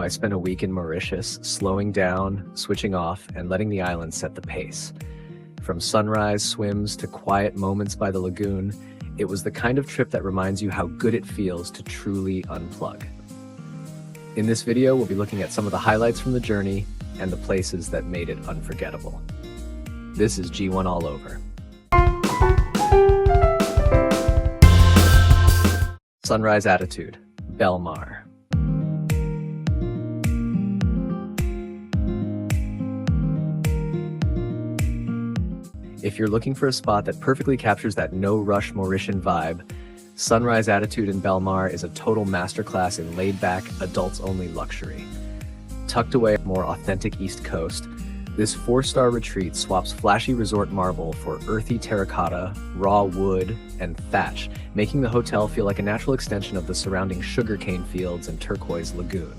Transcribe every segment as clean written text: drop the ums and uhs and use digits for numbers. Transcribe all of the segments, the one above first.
I spent a week in Mauritius, slowing down, switching off, and letting the island set the pace. From sunrise swims to quiet moments by the lagoon, it was the kind of trip that reminds you how good it feels to truly unplug. In this video, we'll be looking at some of the highlights from the journey and the places that made it unforgettable. This is G1 All Over. Sunrise Attitude, Belmar. If you're looking for a spot that perfectly captures that no-rush Mauritian vibe, Sunrise Attitude in Belmar is a total masterclass in laid-back, adults-only luxury. Tucked away at more authentic East Coast, this 4-star retreat swaps flashy resort marble for earthy terracotta, raw wood, and thatch, making the hotel feel like a natural extension of the surrounding sugarcane fields and turquoise lagoon.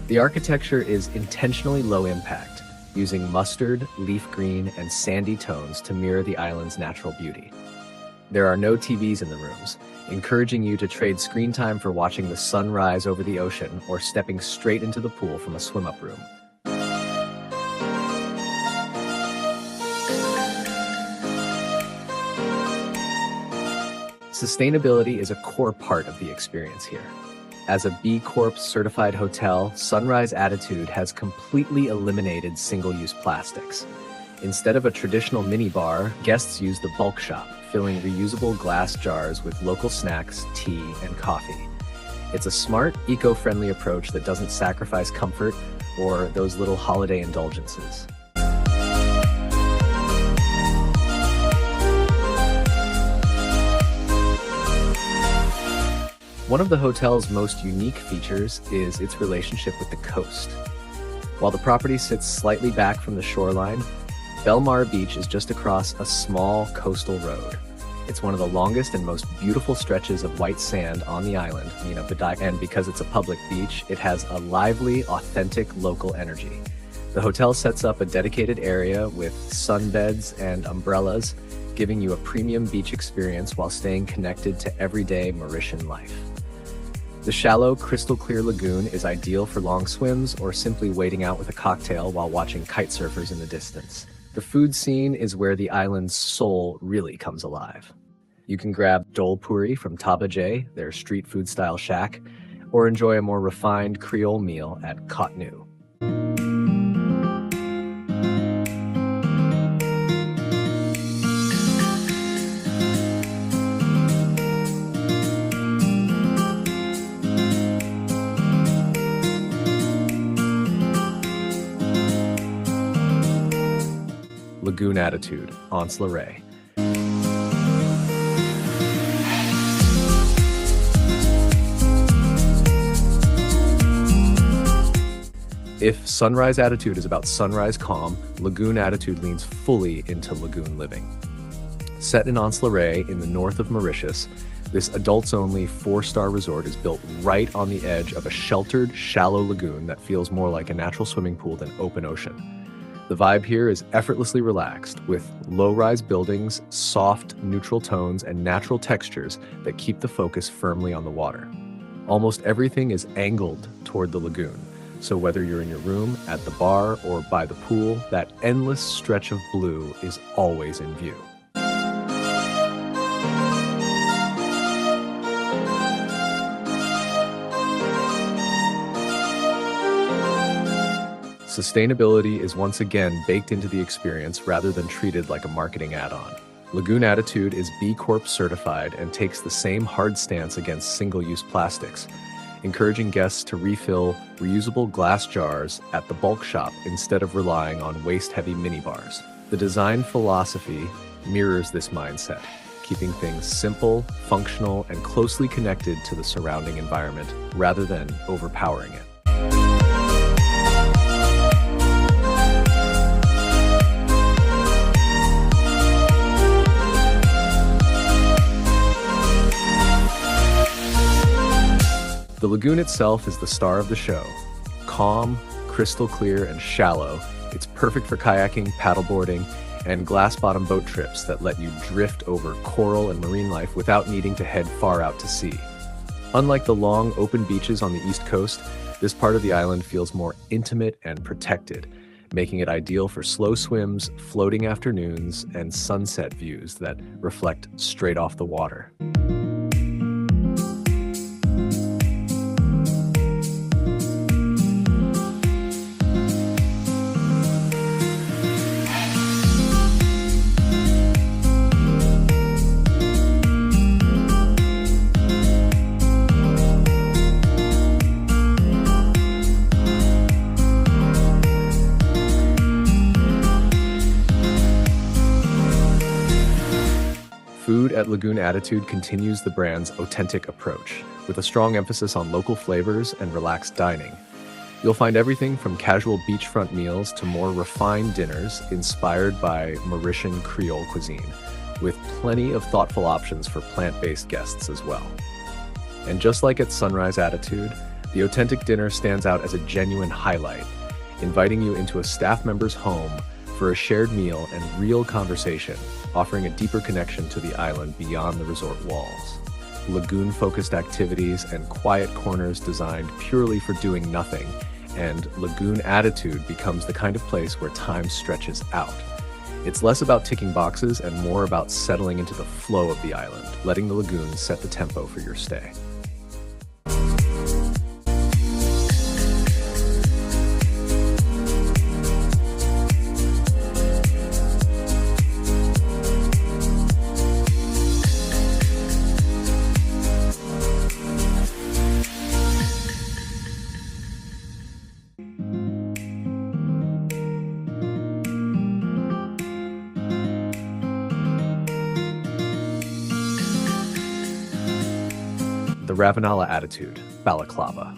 The architecture is intentionally low-impact, using mustard, leaf green, and sandy tones to mirror the island's natural beauty. There are no TVs in the rooms, encouraging you to trade screen time for watching the sun rise over the ocean or stepping straight into the pool from a swim-up room. Sustainability is a core part of the experience here. As a B Corp certified hotel, Sunrise Attitude has completely eliminated single-use plastics. Instead of a traditional minibar, guests use the bulk shop, filling reusable glass jars with local snacks, tea, and coffee. It's a smart, eco-friendly approach that doesn't sacrifice comfort or those little holiday indulgences. One of the hotel's most unique features is its relationship with the coast. While the property sits slightly back from the shoreline, Belmar Beach is just across a small coastal road. It's one of the longest and most beautiful stretches of white sand on the island, and because it's a public beach, it has a lively, authentic local energy. The hotel sets up a dedicated area with sunbeds and umbrellas, giving you a premium beach experience while staying connected to everyday Mauritian life. The shallow, crystal-clear lagoon is ideal for long swims or simply waiting out with a cocktail while watching kite surfers in the distance. The food scene is where the island's soul really comes alive. You can grab dol puri from Tabajay, their street food-style shack, or enjoy a more refined Creole meal at Cotonou. Lagoon Attitude, Onsloray. If Sunrise Attitude is about sunrise calm, Lagoon Attitude leans fully into lagoon living. Set in Onsloray in the north of Mauritius, this adults-only 4-star resort is built right on the edge of a sheltered, shallow lagoon that feels more like a natural swimming pool than open ocean. The vibe here is effortlessly relaxed, with low-rise buildings, soft, neutral tones, and natural textures that keep the focus firmly on the water. Almost everything is angled toward the lagoon, so whether you're in your room, at the bar, or by the pool, that endless stretch of blue is always in view. Sustainability is once again baked into the experience rather than treated like a marketing add-on. Lagoon Attitude is B Corp certified and takes the same hard stance against single-use plastics, encouraging guests to refill reusable glass jars at the bulk shop instead of relying on waste-heavy minibars. The design philosophy mirrors this mindset, keeping things simple, functional, and closely connected to the surrounding environment rather than overpowering it. The lagoon itself is the star of the show. Calm, crystal clear, and shallow, it's perfect for kayaking, paddleboarding, and glass-bottom boat trips that let you drift over coral and marine life without needing to head far out to sea. Unlike the long, open beaches on the East Coast, This part of the island feels more intimate and protected, making it ideal for slow swims, floating afternoons, and sunset views that reflect straight off the water. Food at Lagoon Attitude continues the brand's authentic approach, with a strong emphasis on local flavors and relaxed dining. You'll find everything from casual beachfront meals to more refined dinners inspired by Mauritian Creole cuisine, with plenty of thoughtful options for plant-based guests as well. And just like at Sunrise Attitude, the authentic dinner stands out as a genuine highlight, inviting you into a staff member's home for a shared meal and real conversation, offering a deeper connection to the island beyond the resort walls. Lagoon-focused activities and quiet corners designed purely for doing nothing, and Lagoon Attitude becomes the kind of place where time stretches out. It's less about ticking boxes and more about settling into the flow of the island, letting the lagoon set the tempo for your stay. The Ravanala Attitude, Balaclava.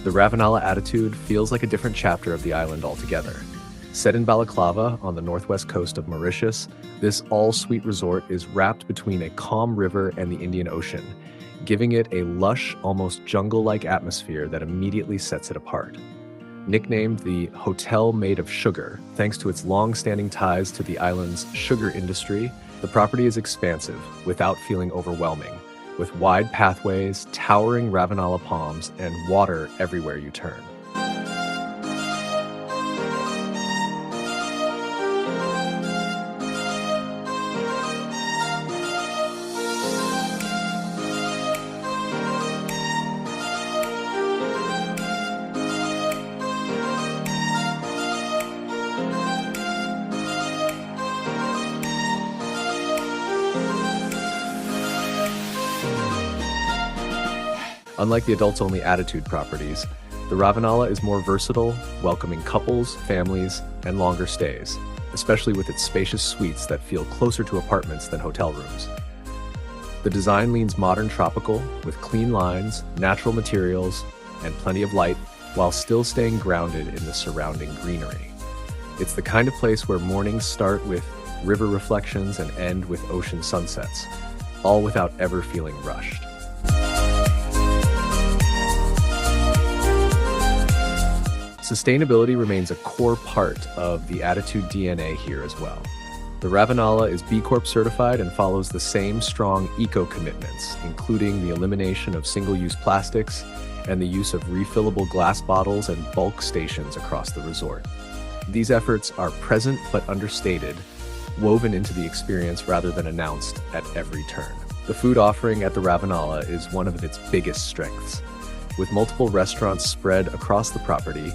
The Ravanala Attitude feels like a different chapter of the island altogether. Set in Balaclava on the northwest coast of Mauritius, this all-suite resort is wrapped between a calm river and the Indian Ocean, giving it a lush, almost jungle-like atmosphere that immediately sets it apart. Nicknamed the Hotel Made of Sugar, thanks to its long-standing ties to the island's sugar industry, the property is expansive without feeling overwhelming, with wide pathways, towering Ravanala palms, and water everywhere you turn. Unlike the adults-only Attitude properties, the Ravanala is more versatile, welcoming couples, families, and longer stays, especially with its spacious suites that feel closer to apartments than hotel rooms. The design leans modern tropical, with clean lines, natural materials, and plenty of light, while still staying grounded in the surrounding greenery. It's the kind of place where mornings start with river reflections and end with ocean sunsets, all without ever feeling rushed. Sustainability remains a core part of the Attitude DNA here as well. The Ravanala is B Corp certified and follows the same strong eco-commitments, including the elimination of single-use plastics and the use of refillable glass bottles and bulk stations across the resort. These efforts are present but understated, woven into the experience rather than announced at every turn. The food offering at the Ravanala is one of its biggest strengths. With multiple restaurants spread across the property,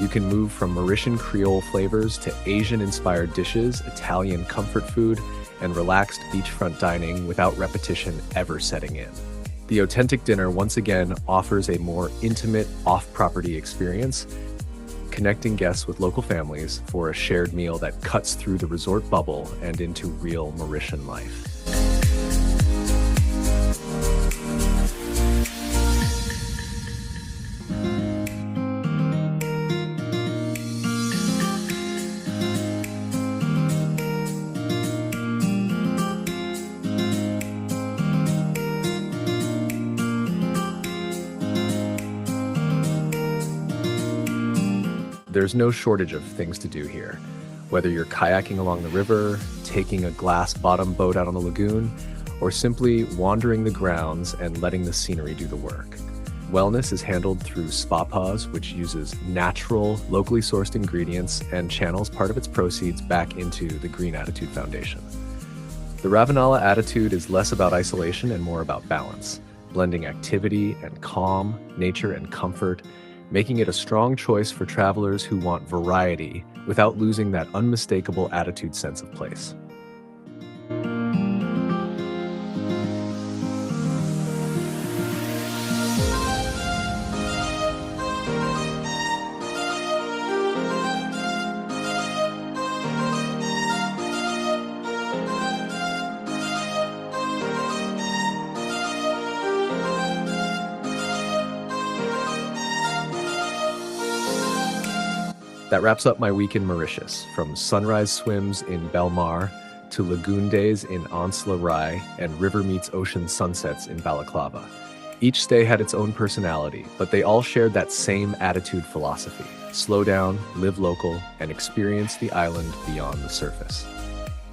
you can move from Mauritian Creole flavors to Asian-inspired dishes, Italian comfort food, and relaxed beachfront dining without repetition ever setting in. The authentic dinner once again offers a more intimate off-property experience, connecting guests with local families for a shared meal that cuts through the resort bubble and into real Mauritian life. there's no shortage of things to do here. Whether you're kayaking along the river, taking a glass-bottom boat out on the lagoon, or simply wandering the grounds and letting the scenery do the work. Wellness is handled through Spa Paws, which uses natural, locally sourced ingredients and channels part of its proceeds back into the Green Attitude Foundation. The Ravanala attitude is less about isolation and more about balance, blending activity and calm, nature and comfort, making it a strong choice for travelers who want variety without losing that unmistakable attitude sense of place. That wraps up my week in Mauritius, from sunrise swims in Belmar to lagoon days in Onsla Rai and river meets ocean sunsets in Balaclava. Each stay had its own personality, but they all shared that same attitude philosophy: slow down, live local, and experience the island beyond the surface.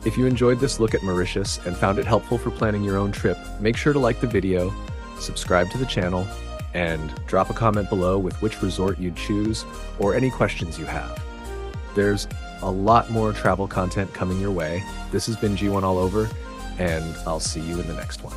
If you enjoyed this look at Mauritius and found it helpful for planning your own trip, make sure to like the video, subscribe to the channel, and drop a comment below with which resort you'd choose or any questions you have. There's a lot more travel content coming your way. This has been G1 All Over, and I'll see you in the next one.